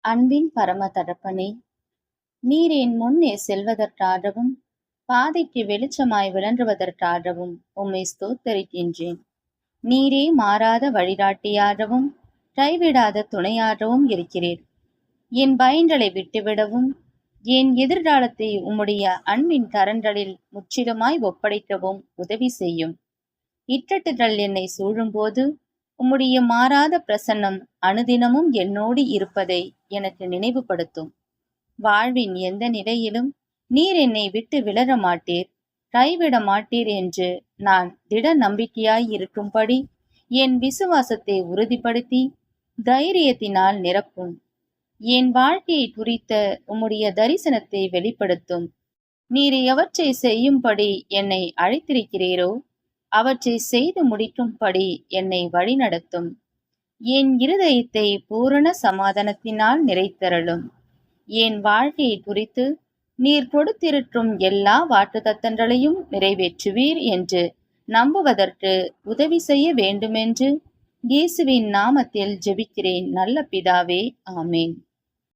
அன்பின் பரம தகப்பனே, நீர் என் முன்னே செல்வதற்காகவும் பாதைக்கு வெளிச்சமாய் விளங்குவதற்காகவும் உம்மை ஸ்தோத்தரிக்கின்றேன். நீரே மாறாத வழிகாட்டியாகவும் கைவிடாத துணையாகவும் இருக்கிறீர். என் பயன்களை விட்டுவிடவும் என் எதிர்காலத்தை உம்முடைய அன்பின் கரங்களில் முற்றிலுமாய் ஒப்படைக்கவும் உதவி செய்யும். இக்கட்டுகள் என்னை சூழும்போது உம்முடைய மாறாத பிரசன்னம் அனுதினமும் என்னோடு இருப்பதை எனக்கு நினைவுபடுத்தும். வாழ்வின் எந்த நிலையிலும் நீர் என்னை விட்டு விலக மாட்டீர், கைவிட மாட்டீர் என்று நான் திட நம்பிக்கையாய் இருக்கும்படி என் விசுவாசத்தை உறுதிப்படுத்தி தைரியத்தினால் நிரப்பும். என் வாழ்க்கையை குறித்த உம்முடைய தரிசனத்தை வெளிப்படுத்தும். நீர் எவற்றை செய்யும்படி என்னை அழைத்திருக்கிறீரோ அவற்றை செய்து முடிக்கும்படி என்னை வழிநடத்தும். என் இருதயத்தை பூரண சமாதானத்தினால் நிறைத்தருளும். என் வாழ்க்கையை குறித்து நீர் கொடுத்திருக்கும் எல்லா வாக்குத்தத்தங்களையும் நிறைவேற்றுவீர் என்று நம்புவதற்கு உதவி செய்ய வேண்டுமென்று இயேசுவின் நாமத்தில் ஜெபிக்கிறேன் நல்ல பிதாவே, ஆமேன்.